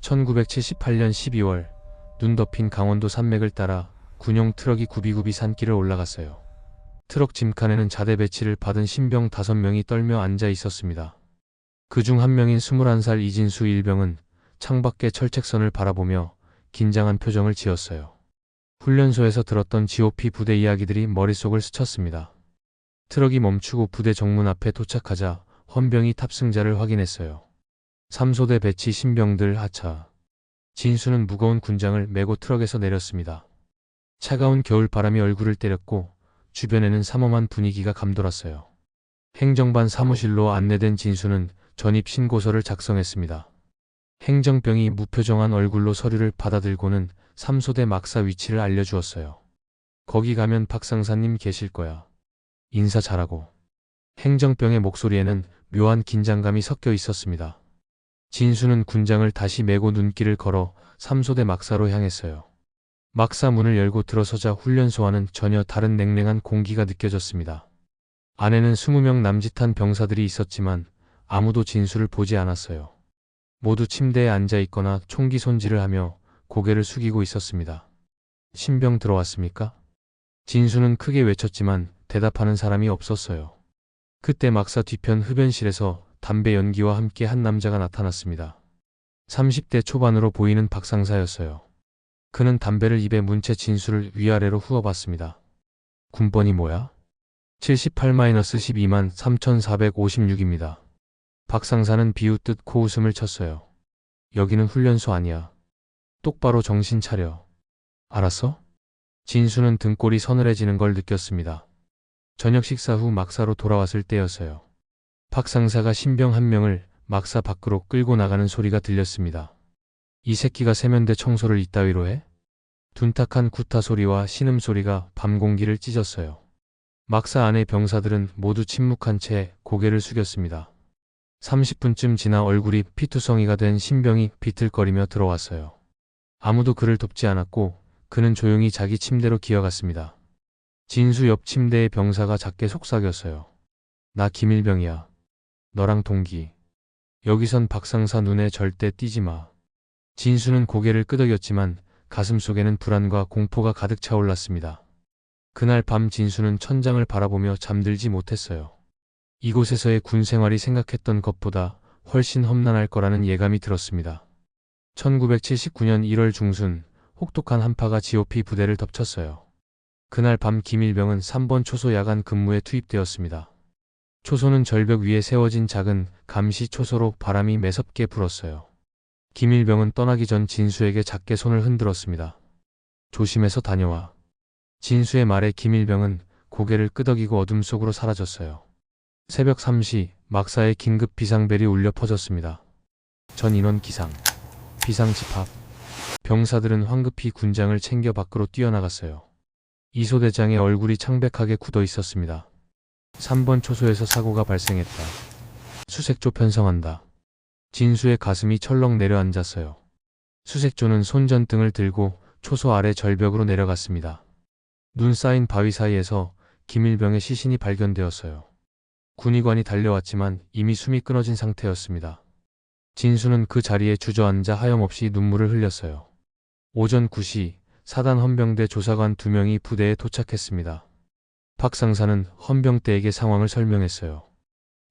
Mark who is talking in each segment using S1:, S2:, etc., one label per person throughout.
S1: 1978년 12월 눈 덮인 강원도 산맥을 따라 군용 트럭이 굽이굽이 산길을 올라갔어요. 트럭 짐칸에는 자대 배치를 받은 신병 5명이 떨며 앉아 있었습니다. 그중 한 명인 21살 이진수 일병은 창밖의 철책선을 바라보며 긴장한 표정을 지었어요. 훈련소에서 들었던 GOP 부대 이야기들이 머릿속을 스쳤습니다. 트럭이 멈추고 부대 정문 앞에 도착하자 헌병이 탑승자를 확인했어요. 3소대 배치 신병들 하차. 진수는 무거운 군장을 메고 트럭에서 내렸습니다. 차가운 겨울 바람이 얼굴을 때렸고 주변에는 삼엄한 분위기가 감돌았어요. 행정반 사무실로 안내된 진수는 전입 신고서를 작성했습니다. 행정병이 무표정한 얼굴로 서류를 받아들고는 3소대 막사 위치를 알려주었어요. 거기 가면 박상사님 계실 거야. 인사 잘하고. 행정병의 목소리에는 묘한 긴장감이 섞여 있었습니다. 진수는 군장을 다시 메고 눈길을 걸어 3소대 막사로 향했어요. 막사 문을 열고 들어서자 훈련소와는 전혀 다른 냉랭한 공기가 느껴졌습니다. 안에는 20명 남짓한 병사들이 있었지만 아무도 진수를 보지 않았어요. 모두 침대에 앉아 있거나 총기 손질을 하며 고개를 숙이고 있었습니다. 신병 들어왔습니까? 진수는 크게 외쳤지만 대답하는 사람이 없었어요. 그때 막사 뒤편 흡연실에서 담배 연기와 함께 한 남자가 나타났습니다. 30대 초반으로 보이는 박상사였어요. 그는 담배를 입에 문 채 진수를 위아래로 후어봤습니다. 군번이 뭐야? 78-12만 3456입니다. 박상사는 비웃듯 코웃음을 쳤어요. 여기는 훈련소 아니야. 똑바로 정신 차려. 알았어? 진수는 등골이 서늘해지는 걸 느꼈습니다. 저녁 식사 후 막사로 돌아왔을 때였어요. 박상사가 신병 한 명을 막사 밖으로 끌고 나가는 소리가 들렸습니다. 이 새끼가 세면대 청소를 이따위로 해? 둔탁한 구타 소리와 신음소리가 밤 공기를 찢었어요. 막사 안의 병사들은 모두 침묵한 채 고개를 숙였습니다. 30분쯤 지나 얼굴이 피투성이가 된 신병이 비틀거리며 들어왔어요. 아무도 그를 돕지 않았고 그는 조용히 자기 침대로 기어갔습니다. 진수 옆 침대의 병사가 작게 속삭였어요. 나 김일병이야. 너랑 동기. 여기선 박상사 눈에 절대 띄지 마. 진수는 고개를 끄덕였지만 가슴속에는 불안과 공포가 가득 차올랐습니다. 그날 밤 진수는 천장을 바라보며 잠들지 못했어요. 이곳에서의 군 생활이 생각했던 것보다 훨씬 험난할 거라는 예감이 들었습니다. 1979년 1월 중순 혹독한 한파가 GOP 부대를 덮쳤어요. 그날 밤 김일병은 3번 초소 야간 근무에 투입되었습니다. 초소는 절벽 위에 세워진 작은 감시 초소로 바람이 매섭게 불었어요. 김일병은 떠나기 전 진수에게 작게 손을 흔들었습니다. 조심해서 다녀와. 진수의 말에 김일병은 고개를 끄덕이고 어둠 속으로 사라졌어요. 새벽 3시 막사의 긴급 비상벨이 울려 퍼졌습니다. 전 인원 기상. 비상 집합. 병사들은 황급히 군장을 챙겨 밖으로 뛰어나갔어요. 이소대장의 얼굴이 창백하게 굳어 있었습니다. 3번 초소에서 사고가 발생했다. 수색조 편성한다. 진수의 가슴이 철렁 내려앉았어요. 수색조는 손전등을 들고 초소 아래 절벽으로 내려갔습니다. 눈 쌓인 바위 사이에서 김일병의 시신이 발견되었어요. 군의관이 달려왔지만 이미 숨이 끊어진 상태였습니다. 진수는 그 자리에 주저앉아 하염없이 눈물을 흘렸어요. 오전 9시 사단 헌병대 조사관 2명이 부대에 도착했습니다. 박상사는 헌병대에게 상황을 설명했어요.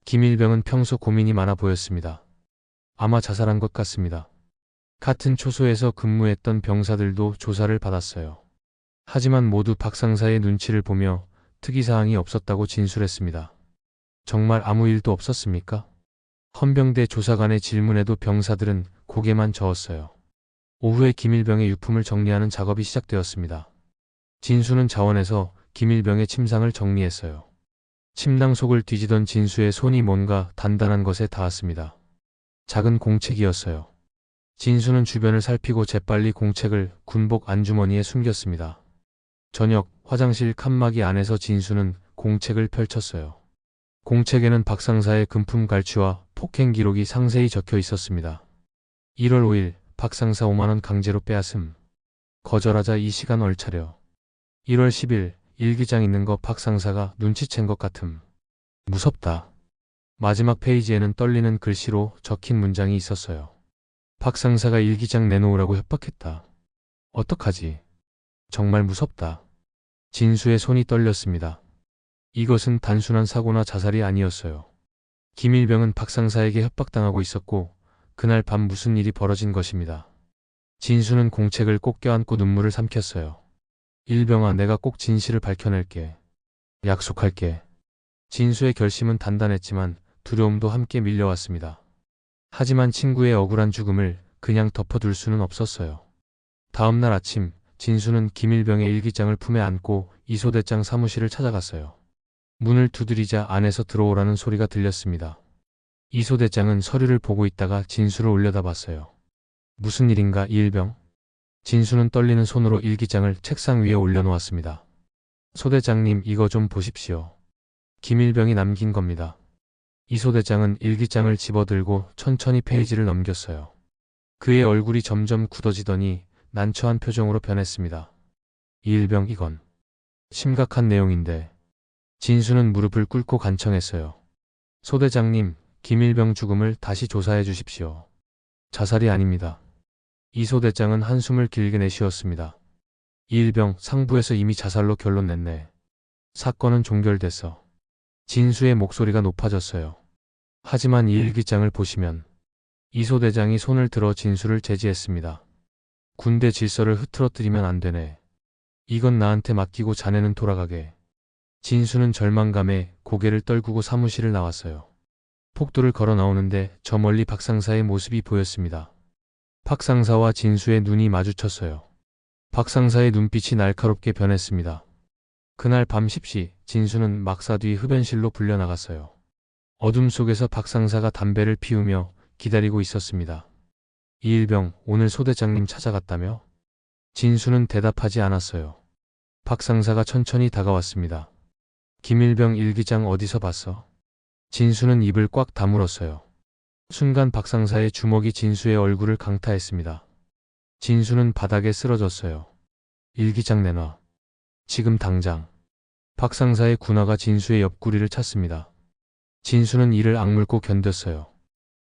S1: 김일병은 평소 고민이 많아 보였습니다. 아마 자살한 것 같습니다. 같은 초소에서 근무했던 병사들도 조사를 받았어요. 하지만 모두 박상사의 눈치를 보며 특이사항이 없었다고 진술했습니다. 정말 아무 일도 없었습니까? 헌병대 조사관의 질문에도 병사들은 고개만 저었어요. 오후에 김일병의 유품을 정리하는 작업이 시작되었습니다. 진수는 자원에서 김일병의 침상을 정리했어요. 침낭 속을 뒤지던 진수의 손이 뭔가 단단한 것에 닿았습니다. 작은 공책이었어요. 진수는 주변을 살피고 재빨리 공책을 군복 안주머니에 숨겼습니다. 저녁 화장실 칸막이 안에서 진수는 공책을 펼쳤어요. 공책에는 박상사의 금품 갈취와 폭행 기록이 상세히 적혀 있었습니다. 1월 5일 박상사 5만원 강제로 빼앗음. 거절하자 이 시간 얼차려. 1월 10일 일기장 있는 거 박상사가 눈치챈 것 같음. 무섭다. 마지막 페이지에는 떨리는 글씨로 적힌 문장이 있었어요. 박 상사가 일기장 내놓으라고 협박했다. 어떡하지? 정말 무섭다. 진수의 손이 떨렸습니다. 이것은 단순한 사고나 자살이 아니었어요. 김일병은 박 상사에게 협박당하고 있었고 그날 밤 무슨 일이 벌어진 것입니다. 진수는 공책을 꼭 껴안고 눈물을 삼켰어요. 일병아, 내가 꼭 진실을 밝혀낼게. 약속할게. 진수의 결심은 단단했지만 두려움도 함께 밀려왔습니다. 하지만 친구의 억울한 죽음을 그냥 덮어둘 수는 없었어요. 다음 날 아침, 진수는 김일병의 일기장을 품에 안고 이소대장 사무실을 찾아갔어요. 문을 두드리자 안에서 들어오라는 소리가 들렸습니다. 이소대장은 서류를 보고 있다가 진수를 올려다봤어요. 무슨 일인가, 이일병? 진수는 떨리는 손으로 일기장을 책상 위에 올려놓았습니다. 소대장님, 이거 좀 보십시오. 김일병이 남긴 겁니다. 이소대장은 일기장을 집어들고 천천히 페이지를 넘겼어요. 그의 얼굴이 점점 굳어지더니 난처한 표정으로 변했습니다. 이일병, 이건 심각한 내용인데. 진수는 무릎을 꿇고 간청했어요. 소대장님, 김일병 죽음을 다시 조사해 주십시오. 자살이 아닙니다. 이소대장은 한숨을 길게 내쉬었습니다. 이일병, 상부에서 이미 자살로 결론 냈네. 사건은 종결됐어. 진수의 목소리가 높아졌어요. 하지만 이 일기장을 보시면. 이소대장이 손을 들어 진수를 제지했습니다. 군대 질서를 흐트러뜨리면 안 되네. 이건 나한테 맡기고 자네는 돌아가게. 진수는 절망감에 고개를 떨구고 사무실을 나왔어요. 폭도를 걸어 나오는데 저 멀리 박 상사의 모습이 보였습니다. 박 상사와 진수의 눈이 마주쳤어요. 박 상사의 눈빛이 날카롭게 변했습니다. 그날 밤 10시, 진수는 막사 뒤 흡연실로 불려나갔어요. 어둠 속에서 박 상사가 담배를 피우며 기다리고 있었습니다. 이일병, 오늘 소대장님 찾아갔다며? 진수는 대답하지 않았어요. 박 상사가 천천히 다가왔습니다. 김일병 일기장 어디서 봤어? 진수는 입을 꽉 다물었어요. 순간 박 상사의 주먹이 진수의 얼굴을 강타했습니다. 진수는 바닥에 쓰러졌어요. 일기장 내놔. 지금 당장. 박 상사의 군화가 진수의 옆구리를 찼습니다. 진수는 이를 악물고 견뎠어요.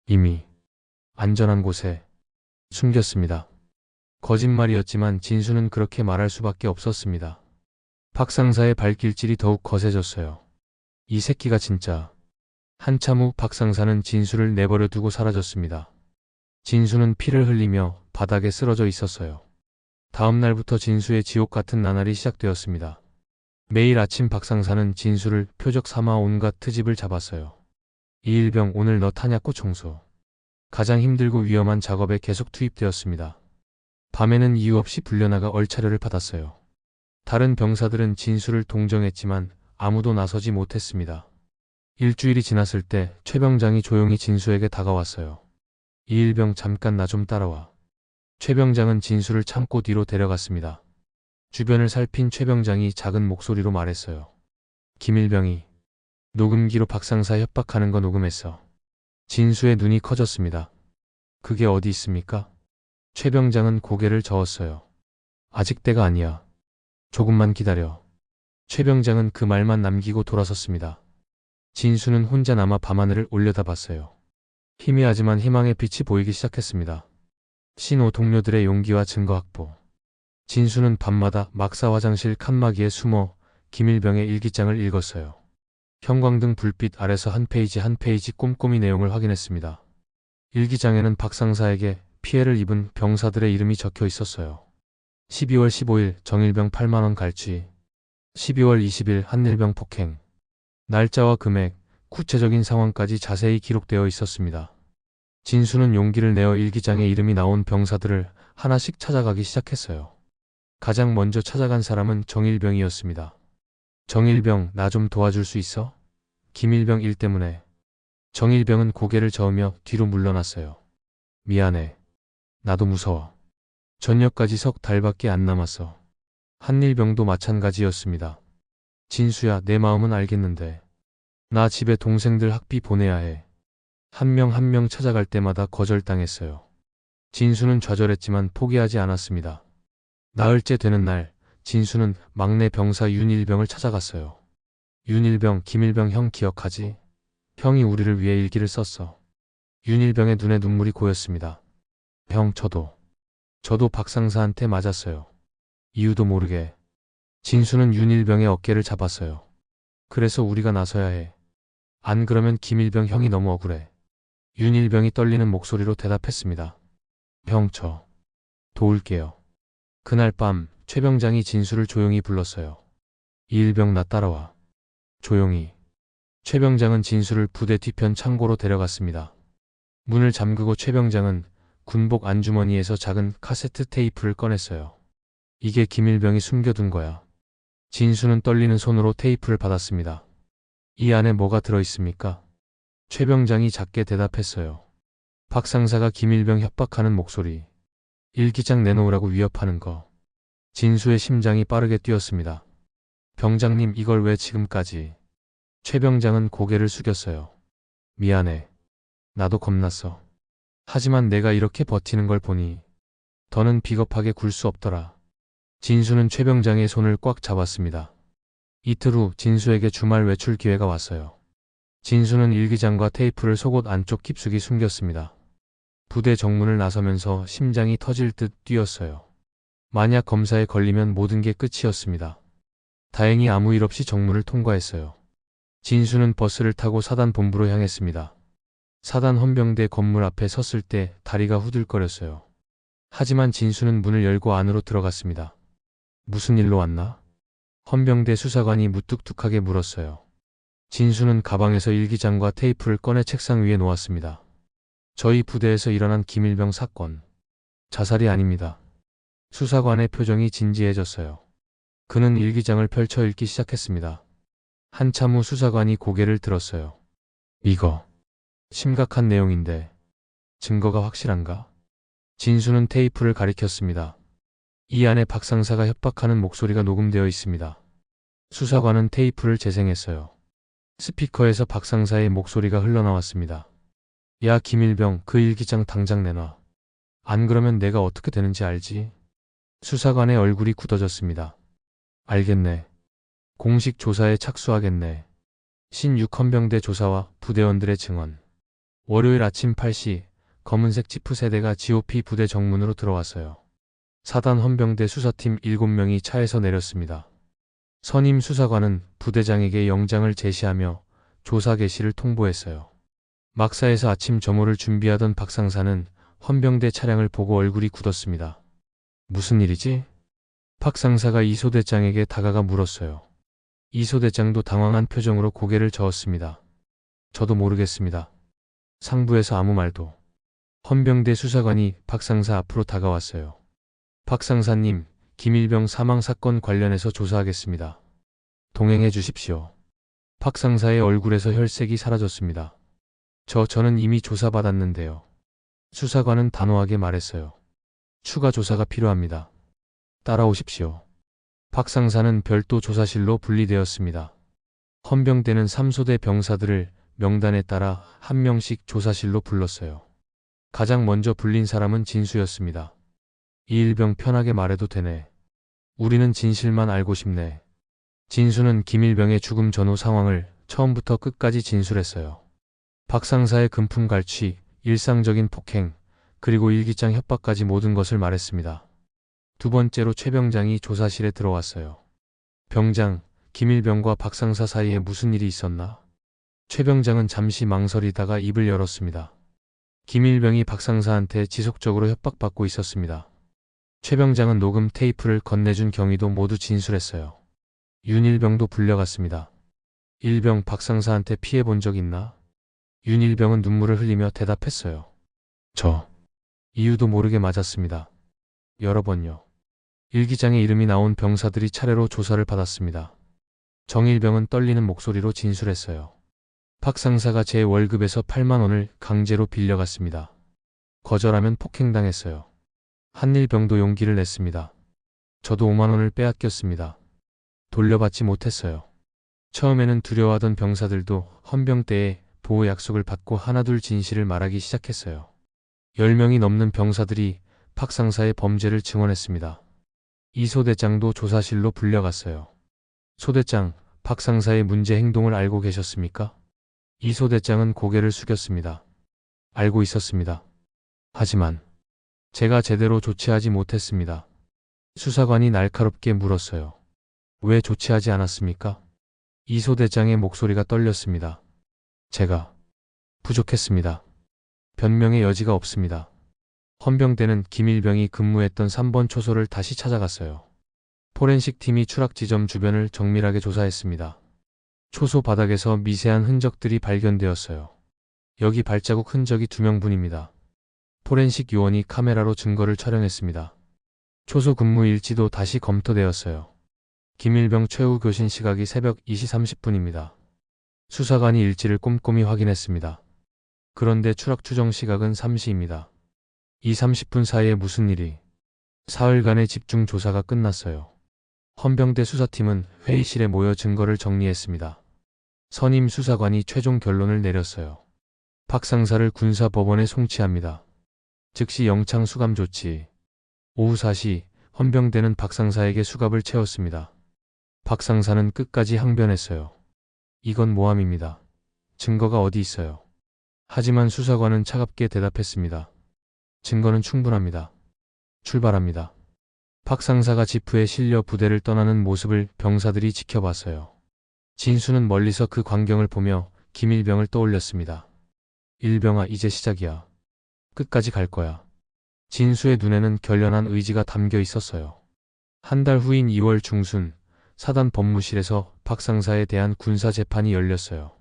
S1: 이미 안전한 곳에 숨겼습니다. 거짓말이었지만 진수는 그렇게 말할 수밖에 없었습니다. 박 상사의 발길질이 더욱 거세졌어요. 이 새끼가 진짜. 한참 후 박 상사는 진수를 내버려 두고 사라졌습니다. 진수는 피를 흘리며 바닥에 쓰러져 있었어요. 다음 날부터 진수의 지옥 같은 나날이 시작되었습니다. 매일 아침 박 상사는 진수를 표적 삼아 온갖 트집을 잡았어요. 이일병, 오늘 너 타냐고 청소. 가장 힘들고 위험한 작업에 계속 투입되었습니다. 밤에는 이유 없이 불려나가 얼차려를 받았어요. 다른 병사들은 진수를 동정했지만 아무도 나서지 못했습니다. 일주일이 지났을 때 최 병장이 조용히 진수에게 다가왔어요. 이일병, 잠깐 나 좀 따라와. 최 병장은 진수를 참고 뒤로 데려갔습니다. 주변을 살핀 최 병장이 작은 목소리로 말했어요. 김일병이 녹음기로 박 상사 협박하는 거 녹음했어. 진수의 눈이 커졌습니다. 그게 어디 있습니까? 최 병장은 고개를 저었어요. 아직 때가 아니야. 조금만 기다려. 최 병장은 그 말만 남기고 돌아섰습니다. 진수는 혼자 남아 밤하늘을 올려다봤어요. 희미하지만 희망의 빛이 보이기 시작했습니다. 신호 동료들의 용기와 증거 확보. 진수는 밤마다 막사 화장실 칸막이에 숨어 김일병의 일기장을 읽었어요. 형광등 불빛 아래서 한 페이지 한 페이지 꼼꼼히 내용을 확인했습니다. 일기장에는 박 상사에게 피해를 입은 병사들의 이름이 적혀 있었어요. 12월 15일 정일병 8만원 갈취, 12월 20일 한일병 폭행, 날짜와 금액, 구체적인 상황까지 자세히 기록되어 있었습니다. 진수는 용기를 내어 일기장에 이름이 나온 병사들을 하나씩 찾아가기 시작했어요. 가장 먼저 찾아간 사람은 정일병이었습니다. 정일병, 나 좀 도와줄 수 있어? 김일병 일 때문에. 정일병은 고개를 저으며 뒤로 물러났어요. 미안해. 나도 무서워. 전역까지 석 달밖에 안 남았어. 한일병도 마찬가지였습니다. 진수야, 내 마음은 알겠는데. 나 집에 동생들 학비 보내야 해. 한 명 한 명 찾아갈 때마다 거절당했어요. 진수는 좌절했지만 포기하지 않았습니다. 나흘째 되는 날, 진수는 막내 병사 윤일병을 찾아갔어요. 윤일병, 김일병 형 기억하지? 형이 우리를 위해 일기를 썼어. 윤일병의 눈에 눈물이 고였습니다. 형, 저도 박상사한테 맞았어요. 이유도 모르게. 진수는 윤일병의 어깨를 잡았어요. 그래서 우리가 나서야 해. 안 그러면 김일병 형이 너무 억울해. 윤일병이 떨리는 목소리로 대답했습니다. 형, 저 도울게요. 그날 밤 최 병장이 진수를 조용히 불렀어요. 이일병, 나 따라와. 조용히. 최 병장은 진수를 부대 뒤편 창고로 데려갔습니다. 문을 잠그고 최 병장은 군복 안주머니에서 작은 카세트 테이프를 꺼냈어요. 이게 김일병이 숨겨둔 거야. 진수는 떨리는 손으로 테이프를 받았습니다. 이 안에 뭐가 들어있습니까? 최 병장이 작게 대답했어요. 박 상사가 김일병 협박하는 목소리. 일기장 내놓으라고 위협하는 거. 진수의 심장이 빠르게 뛰었습니다. 병장님, 이걸 왜 지금까지? 최 병장은 고개를 숙였어요. 미안해. 나도 겁났어. 하지만 내가 이렇게 버티는 걸 보니 더는 비겁하게 굴 수 없더라. 진수는 최 병장의 손을 꽉 잡았습니다. 이틀 후 진수에게 주말 외출 기회가 왔어요. 진수는 일기장과 테이프를 속옷 안쪽 깊숙이 숨겼습니다. 부대 정문을 나서면서 심장이 터질 듯 뛰었어요. 만약 검사에 걸리면 모든 게 끝이었습니다. 다행히 아무 일 없이 정문을 통과했어요. 진수는 버스를 타고 사단 본부로 향했습니다. 사단 헌병대 건물 앞에 섰을 때 다리가 후들거렸어요. 하지만 진수는 문을 열고 안으로 들어갔습니다. 무슨 일로 왔나? 헌병대 수사관이 무뚝뚝하게 물었어요. 진수는 가방에서 일기장과 테이프를 꺼내 책상 위에 놓았습니다. 저희 부대에서 일어난 김일병 사건. 자살이 아닙니다. 수사관의 표정이 진지해졌어요. 그는 일기장을 펼쳐 읽기 시작했습니다. 한참 후 수사관이 고개를 들었어요. 이거 심각한 내용인데 증거가 확실한가? 진수는 테이프를 가리켰습니다. 이 안에 박 상사가 협박하는 목소리가 녹음되어 있습니다. 수사관은 테이프를 재생했어요. 스피커에서 박 상사의 목소리가 흘러나왔습니다. 야, 김일병, 그 일기장 당장 내놔. 안 그러면 내가 어떻게 되는지 알지? 수사관의 얼굴이 굳어졌습니다. 알겠네. 공식 조사에 착수하겠네. 신육헌병대 조사와 부대원들의 증언. 월요일 아침 8시 검은색 지프 세대가 GOP 부대 정문으로 들어왔어요. 사단 헌병대 수사팀 7명이 차에서 내렸습니다. 선임 수사관은 부대장에게 영장을 제시하며 조사 개시를 통보했어요. 막사에서 아침 점호를 준비하던 박 상사는 헌병대 차량을 보고 얼굴이 굳었습니다. 무슨 일이지? 박 상사가 이 소대장에게 다가가 물었어요. 이 소대장도 당황한 표정으로 고개를 저었습니다. 저도 모르겠습니다. 상부에서 아무 말도. 헌병대 수사관이 박 상사 앞으로 다가왔어요. 박 상사님, 김일병 사망 사건 관련해서 조사하겠습니다. 동행해 주십시오. 박 상사의 얼굴에서 혈색이 사라졌습니다. 저는 이미 조사받았는데요. 수사관은 단호하게 말했어요. 추가 조사가 필요합니다. 따라오십시오. 박 상사는 별도 조사실로 분리되었습니다. 헌병대는 3소대 병사들을 명단에 따라 한 명씩 조사실로 불렀어요. 가장 먼저 불린 사람은 진수였습니다. 이일병, 편하게 말해도 되네. 우리는 진실만 알고 싶네. 진수는 김일병의 죽음 전후 상황을 처음부터 끝까지 진술했어요. 박 상사의 금품 갈취, 일상적인 폭행, 그리고 일기장 협박까지 모든 것을 말했습니다. 두 번째로 최 병장이 조사실에 들어왔어요. 병장, 김일병과 박 상사 사이에 무슨 일이 있었나? 최 병장은 잠시 망설이다가 입을 열었습니다. 김일병이 박 상사한테 지속적으로 협박받고 있었습니다. 최 병장은 녹음 테이프를 건네준 경위도 모두 진술했어요. 윤일병도 불려갔습니다. 일병, 박 상사한테 피해 본 적 있나? 윤일병은 눈물을 흘리며 대답했어요. 저 이유도 모르게 맞았습니다. 여러 번요. 일기장에 이름이 나온 병사들이 차례로 조사를 받았습니다. 정일병은 떨리는 목소리로 진술했어요. 박 상사가 제 월급에서 8만 원을 강제로 빌려갔습니다. 거절하면 폭행당했어요. 한일병도 용기를 냈습니다. 저도 5만 원을 빼앗겼습니다. 돌려받지 못했어요. 처음에는 두려워하던 병사들도 헌병 때에 보호 약속을 받고 하나둘 진실을 말하기 시작했어요. 10명이 넘는 병사들이 박 상사의 범죄를 증언했습니다. 이 소대장도 조사실로 불려갔어요. 소대장, 박 상사의 문제 행동을 알고 계셨습니까? 이 소대장은 고개를 숙였습니다. 알고 있었습니다. 하지만 제가 제대로 조치하지 못했습니다. 수사관이 날카롭게 물었어요. 왜 조치하지 않았습니까? 이소대장의 목소리가 떨렸습니다. 제가 부족했습니다. 변명의 여지가 없습니다. 헌병대는 김일병이 근무했던 3번 초소를 다시 찾아갔어요. 포렌식 팀이 추락 지점 주변을 정밀하게 조사했습니다. 초소 바닥에서 미세한 흔적들이 발견되었어요. 여기 발자국 흔적이 2명분입니다. 포렌식 요원이 카메라로 증거를 촬영했습니다. 초소 근무 일지도 다시 검토되었어요. 김일병 최후 교신 시각이 새벽 2시 30분입니다. 수사관이 일지를 꼼꼼히 확인했습니다. 그런데 추락 추정 시각은 3시입니다. 이 30분 사이에 무슨 일이? 사흘간의 집중 조사가 끝났어요. 헌병대 수사팀은 회의실에 모여 증거를 정리했습니다. 선임 수사관이 최종 결론을 내렸어요. 박 상사를 군사법원에 송치합니다. 즉시 영창 수감 조치. 오후 4시 헌병대는 박 상사에게 수갑을 채웠습니다. 박 상사는 끝까지 항변했어요. 이건 모함입니다. 증거가 어디 있어요? 하지만 수사관은 차갑게 대답했습니다. 증거는 충분합니다. 출발합니다. 박 상사가 지프에 실려 부대를 떠나는 모습을 병사들이 지켜봤어요. 진수는 멀리서 그 광경을 보며 김일병을 떠올렸습니다. 일병아, 이제 시작이야. 끝까지 갈 거야. 진수의 눈에는 결연한 의지가 담겨 있었어요. 한 달 후인 2월 중순, 사단 법무실에서 박 상사에 대한 군사 재판이 열렸어요.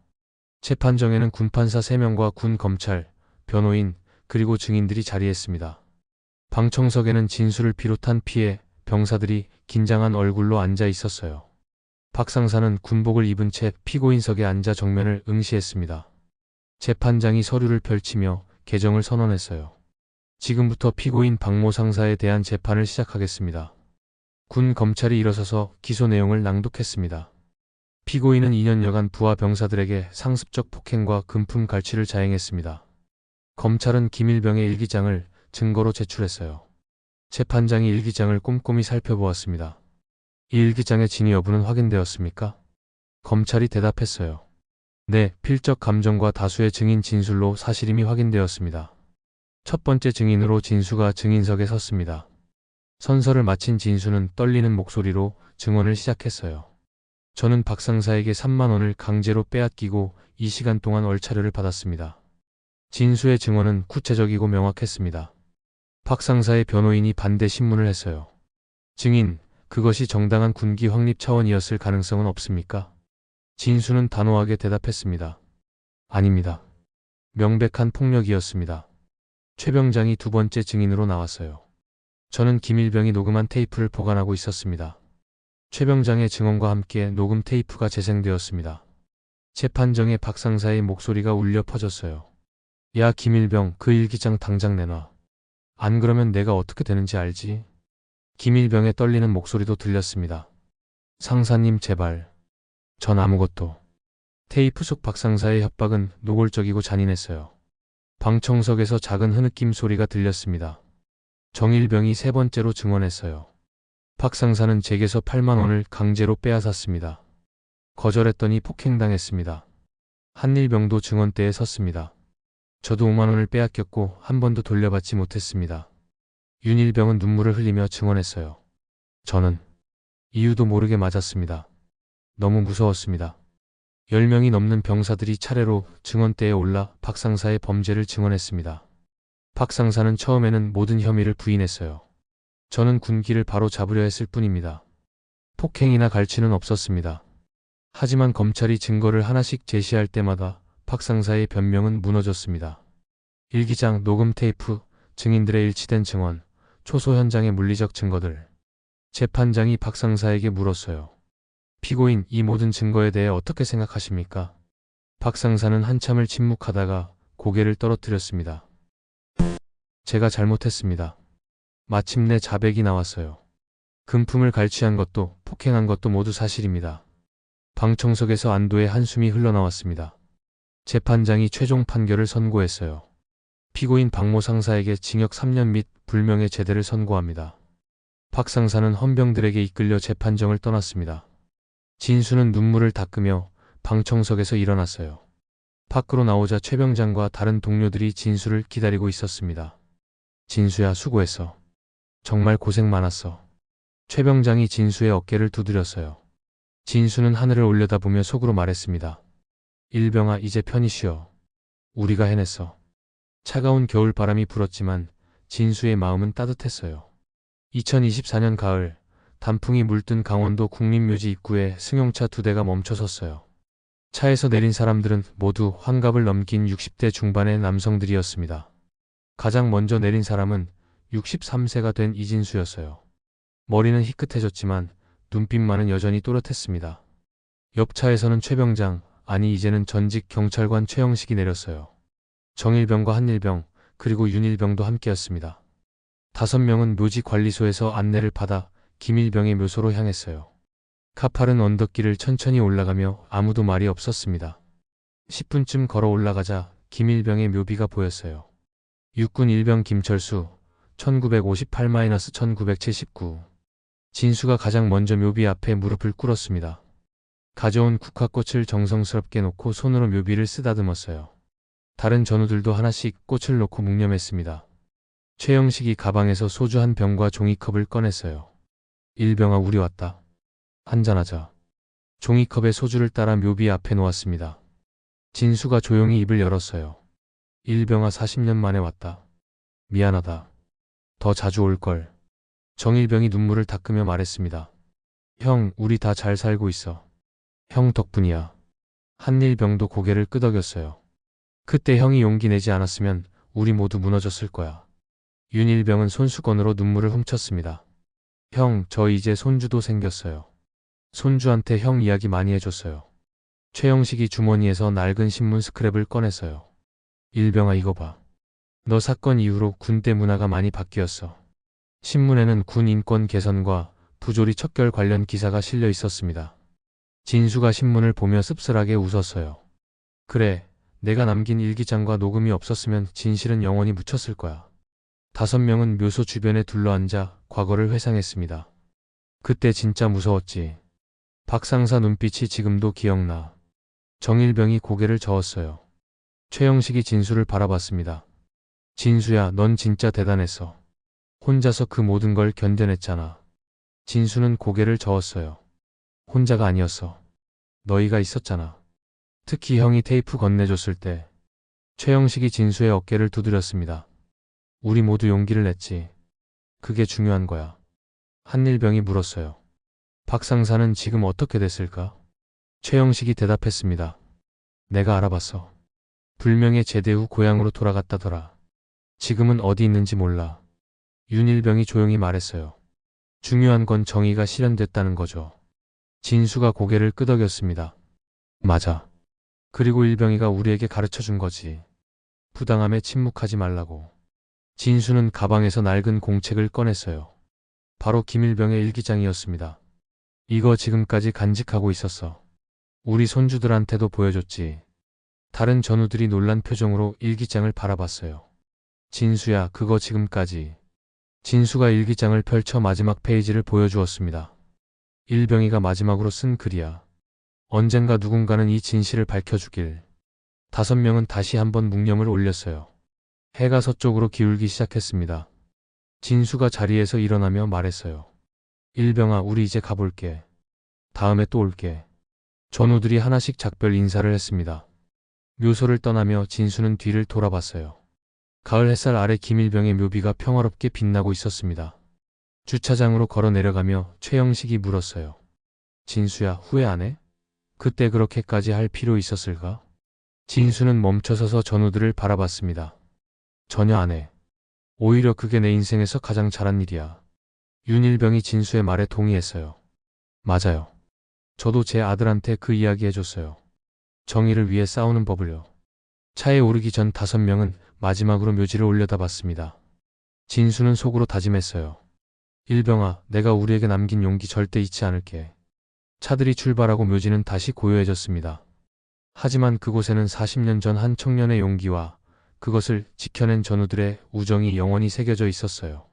S1: 재판정에는 군판사 3명과 군 검찰, 변호인, 그리고 증인들이 자리했습니다. 방청석에는 진수를 비롯한 피해, 병사들이 긴장한 얼굴로 앉아 있었어요. 박 상사는 군복을 입은 채 피고인석에 앉아 정면을 응시했습니다. 재판장이 서류를 펼치며 개정을 선언했어요. 지금부터 피고인 박모 상사에 대한 재판을 시작하겠습니다. 군 검찰이 일어서서 기소 내용을 낭독했습니다. 피고인은 2년여간 부하 병사들에게 상습적 폭행과 금품 갈취를 자행했습니다. 검찰은 김일병의 일기장을 증거로 제출했어요. 재판장이 일기장을 꼼꼼히 살펴보았습니다. 이 일기장의 진위 여부는 확인되었습니까? 검찰이 대답했어요. 네, 필적 감정과 다수의 증인 진술로 사실임이 확인되었습니다. 첫 번째 증인으로 진수가 증인석에 섰습니다. 선서를 마친 진수는 떨리는 목소리로 증언을 시작했어요. 저는 박 상사에게 3만 원을 강제로 빼앗기고 2시간 동안 얼차려를 받았습니다. 진수의 증언은 구체적이고 명확했습니다. 박 상사의 변호인이 반대 신문을 했어요. 증인, 그것이 정당한 군기 확립 차원이었을 가능성은 없습니까? 진수는 단호하게 대답했습니다. 아닙니다. 명백한 폭력이었습니다. 최 병장이 두 번째 증인으로 나왔어요. 저는 김일병이 녹음한 테이프를 보관하고 있었습니다. 최 병장의 증언과 함께 녹음 테이프가 재생되었습니다. 재판정에 박 상사의 목소리가 울려 퍼졌어요. 야, 김일병, 그 일기장 당장 내놔. 안 그러면 내가 어떻게 되는지 알지? 김일병의 떨리는 목소리도 들렸습니다. 상사님, 제발. 전 아무것도. 테이프 속 박 상사의 협박은 노골적이고 잔인했어요. 방청석에서 작은 흐느낌 소리가 들렸습니다. 정일병이 3번째로 증언했어요. 박 상사는 제게서 8만 원을 강제로 빼앗았습니다. 거절했더니 폭행당했습니다. 한일병도 증언대에 섰습니다. 저도 5만 원을 빼앗겼고 한 번도 돌려받지 못했습니다. 윤일병은 눈물을 흘리며 증언했어요. 저는 이유도 모르게 맞았습니다. 너무 무서웠습니다. 10명이 넘는 병사들이 차례로 증언대에 올라 박 상사의 범죄를 증언했습니다. 박 상사는 처음에는 모든 혐의를 부인했어요. 저는 군기를 바로 잡으려 했을 뿐입니다. 폭행이나 갈취는 없었습니다. 하지만 검찰이 증거를 하나씩 제시할 때마다 박 상사의 변명은 무너졌습니다. 일기장, 녹음 테이프, 증인들의 일치된 증언, 초소 현장의 물리적 증거들. 재판장이 박 상사에게 물었어요. 피고인, 이 모든 증거에 대해 어떻게 생각하십니까? 박 상사는 한참을 침묵하다가 고개를 떨어뜨렸습니다. 제가 잘못했습니다. 마침내 자백이 나왔어요. 금품을 갈취한 것도 폭행한 것도 모두 사실입니다. 방청석에서 안도의 한숨이 흘러나왔습니다. 재판장이 최종 판결을 선고했어요. 피고인 박모 상사에게 징역 3년 및 불명예 제대를 선고합니다. 박 상사는 헌병들에게 이끌려 재판정을 떠났습니다. 진수는 눈물을 닦으며 방청석에서 일어났어요. 밖으로 나오자 최 병장과 다른 동료들이 진수를 기다리고 있었습니다. 진수야, 수고했어. 정말 고생 많았어. 최 병장이 진수의 어깨를 두드렸어요. 진수는 하늘을 올려다보며 속으로 말했습니다. 일병아, 이제 편히 쉬어. 우리가 해냈어. 차가운 겨울 바람이 불었지만 진수의 마음은 따뜻했어요. 2024년 가을, 단풍이 물든 강원도 국립묘지 입구에 승용차 2대가 멈춰섰어요. 차에서 내린 사람들은 모두 환갑을 넘긴 60대 중반의 남성들이었습니다. 가장 먼저 내린 사람은 63세가 된 이진수였어요. 머리는 희끗해졌지만 눈빛만은 여전히 또렷했습니다. 옆 차에서는 최 병장, 아니 이제는 전직 경찰관 최영식이 내렸어요. 정일병과 한일병, 그리고 윤일병도 함께였습니다. 5명은 묘지 관리소에서 안내를 받아 김일병의 묘소로 향했어요. 가파른 언덕길을 천천히 올라가며 아무도 말이 없었습니다. 10분쯤 걸어 올라가자 김일병의 묘비가 보였어요. 육군 일병 김철수, 1958-1979. 진수가 가장 먼저 묘비 앞에 무릎을 꿇었습니다. 가져온 국화꽃을 정성스럽게 놓고 손으로 묘비를 쓰다듬었어요. 다른 전우들도 하나씩 꽃을 놓고 묵념했습니다. 최영식이 가방에서 소주 한 병과 종이컵을 꺼냈어요. 일병아, 우리 왔다. 한잔하자. 종이컵에 소주를 따라 묘비 앞에 놓았습니다. 진수가 조용히 입을 열었어요. 일병아, 40년 만에 왔다. 미안하다. 더 자주 올걸. 정일병이 눈물을 닦으며 말했습니다. 형, 우리 다 잘 살고 있어. 형 덕분이야. 한일병도 고개를 끄덕였어요. 그때 형이 용기 내지 않았으면 우리 모두 무너졌을 거야. 윤일병은 손수건으로 눈물을 훔쳤습니다. 형, 저 이제 손주도 생겼어요. 손주한테 형 이야기 많이 해줬어요. 최영식이 주머니에서 낡은 신문 스크랩을 꺼냈어요. 일병아, 이거 봐. 너 사건 이후로 군대 문화가 많이 바뀌었어. 신문에는 군 인권 개선과 부조리 척결 관련 기사가 실려 있었습니다. 진수가 신문을 보며 씁쓸하게 웃었어요. 그래, 내가 남긴 일기장과 녹음이 없었으면 진실은 영원히 묻혔을 거야. 5명은 묘소 주변에 둘러앉아 과거를 회상했습니다. 그때 진짜 무서웠지. 박상사 눈빛이 지금도 기억나. 정일병이 고개를 저었어요. 최영식이 진수를 바라봤습니다. 진수야, 넌 진짜 대단했어. 혼자서 그 모든 걸 견뎌냈잖아. 진수는 고개를 저었어요. 혼자가 아니었어. 너희가 있었잖아. 특히 형이 테이프 건네줬을 때. 최영식이 진수의 어깨를 두드렸습니다. 우리 모두 용기를 냈지. 그게 중요한 거야. 한일병이 물었어요. 박상사는 지금 어떻게 됐을까? 최영식이 대답했습니다. 내가 알아봤어. 불명예 제대 후 고향으로 돌아갔다더라. 지금은 어디 있는지 몰라. 윤일병이 조용히 말했어요. 중요한 건 정의가 실현됐다는 거죠. 진수가 고개를 끄덕였습니다. 맞아. 그리고 일병이가 우리에게 가르쳐준 거지. 부당함에 침묵하지 말라고. 진수는 가방에서 낡은 공책을 꺼냈어요. 바로 김일병의 일기장이었습니다. 이거 지금까지 간직하고 있었어. 우리 손주들한테도 보여줬지. 다른 전우들이 놀란 표정으로 일기장을 바라봤어요. 진수야, 그거 지금까지. 진수가 일기장을 펼쳐 마지막 페이지를 보여주었습니다. 일병이가 마지막으로 쓴 글이야. 언젠가 누군가는 이 진실을 밝혀주길. 5명은 다시 한번 묵념을 올렸어요. 해가 서쪽으로 기울기 시작했습니다. 진수가 자리에서 일어나며 말했어요. 일병아, 우리 이제 가볼게. 다음에 또 올게. 전우들이 하나씩 작별 인사를 했습니다. 묘소를 떠나며 진수는 뒤를 돌아봤어요. 가을 햇살 아래 김일병의 묘비가 평화롭게 빛나고 있었습니다. 주차장으로 걸어 내려가며 최영식이 물었어요. 진수야, 후회 안 해? 그때 그렇게까지 할 필요 있었을까? 진수는 멈춰서서 전우들을 바라봤습니다. 전혀 안 해. 오히려 그게 내 인생에서 가장 잘한 일이야. 윤일병이 진수의 말에 동의했어요. 맞아요. 저도 제 아들한테 그 이야기 해줬어요. 정의를 위해 싸우는 법을요. 차에 오르기 전 5명은 마지막으로 묘지를 올려다봤습니다. 진수는 속으로 다짐했어요. 일병아, 내가 우리에게 남긴 용기 절대 잊지 않을게. 차들이 출발하고 묘지는 다시 고요해졌습니다. 하지만 그곳에는 40년 전 한 청년의 용기와 그것을 지켜낸 전우들의 우정이 영원히 새겨져 있었어요.